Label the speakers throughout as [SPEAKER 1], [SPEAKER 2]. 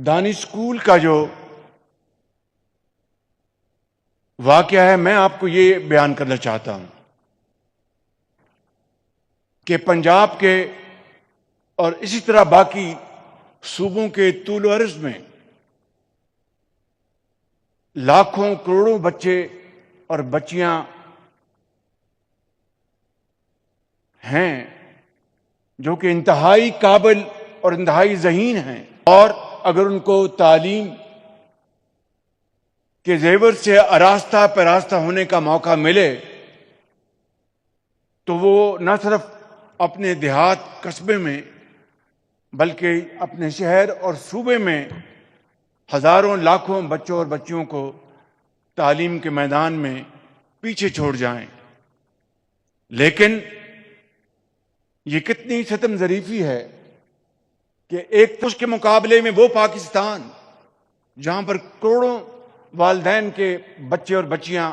[SPEAKER 1] دانش school کا جو واقعہ ہے، میں آپ کو یہ بیان کرنا چاہتا ہوں کہ پنجاب کے اور اسی طرح باقی صوبوں کے طول و عرض میں لاکھوں کروڑوں بچے اور بچیاں ہیں جو کہ انتہائی قابل اور انتہائی ذہین ہیں، اور اگر ان کو تعلیم کے زیور سے آراستہ پیراستہ ہونے کا موقع ملے تو وہ نہ صرف اپنے دیہات قصبے میں بلکہ اپنے شہر اور صوبے میں ہزاروں لاکھوں بچوں اور بچیوں کو تعلیم کے میدان میں پیچھے چھوڑ جائیں۔ لیکن یہ کتنی ستم ظریفی ہے کہ ایک پش کے مقابلے میں وہ پاکستان جہاں پر کروڑوں والدین کے بچے اور بچیاں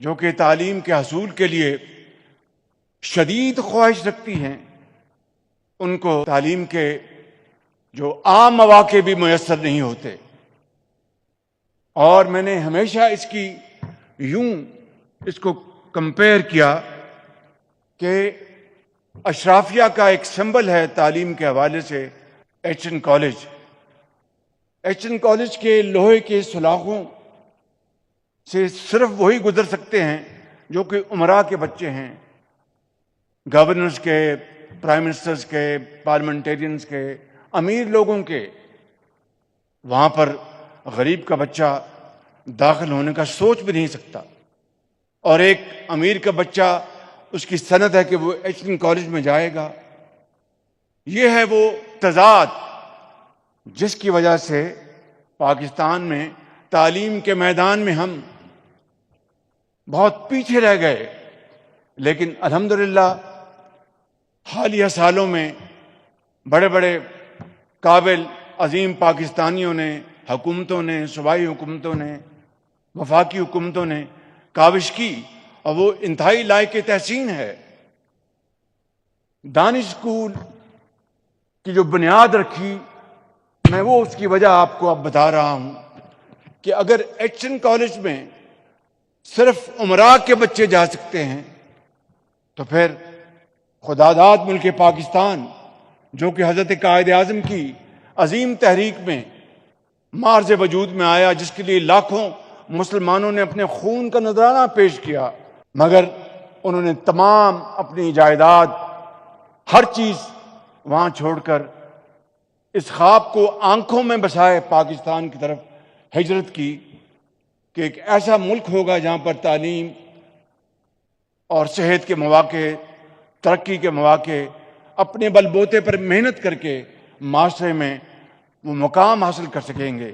[SPEAKER 1] جو کہ تعلیم کے حصول کے لیے شدید خواہش رکھتی ہیں، ان کو تعلیم کے جو عام مواقع بھی میسر نہیں ہوتے۔ اور میں نے ہمیشہ اس کو کمپیئر کیا کہ اشرافیہ کا ایک سمبل ہے تعلیم کے حوالے سے H N college. H N college کے لوہے کے سلاخوں سے صرف وہی گزر سکتے ہیں جو کہ امراء کے بچے ہیں، گورنرز کے، پرائم منسٹرز کے، پارلیمنٹیرینز کے، امیر لوگوں کے۔ وہاں پر غریب کا بچہ داخل ہونے کا سوچ بھی نہیں سکتا، اور ایک امیر کا بچہ اس کی سند ہے کہ وہ ایچ این کالج میں جائے گا۔ یہ ہے وہ تضاد جس کی وجہ سے پاکستان میں تعلیم کے میدان میں ہم بہت پیچھے رہ گئے۔ لیکن الحمدللہ حالیہ سالوں میں بڑے بڑے قابل عظیم پاکستانیوں نے، حکومتوں نے، صوبائی حکومتوں نے، وفاقی حکومتوں نے کاوش کی، اور وہ انتہائی لائق تحسین ہے۔ دانش اسکول کی جو بنیاد رکھی، میں وہ اس کی وجہ آپ کو اب بتا رہا ہوں کہ اگر ایچ این کالج میں صرف امراء کے بچے جا سکتے ہیں تو پھر خداداد ملک پاکستان جو کہ حضرت قائد اعظم کی عظیم تحریک میں معرض وجود میں آیا، جس کے لیے لاکھوں مسلمانوں نے اپنے خون کا نذرانہ پیش کیا، مگر انہوں نے تمام اپنی جائیداد، ہر چیز وہاں چھوڑ کر اس خواب کو آنکھوں میں بسائے پاکستان کی طرف ہجرت کی کہ ایک ایسا ملک ہوگا جہاں پر تعلیم اور صحت کے مواقع، ترقی کے مواقع، اپنے بل بوتے پر محنت کر کے معاشرے میں وہ مقام حاصل کر سکیں گے۔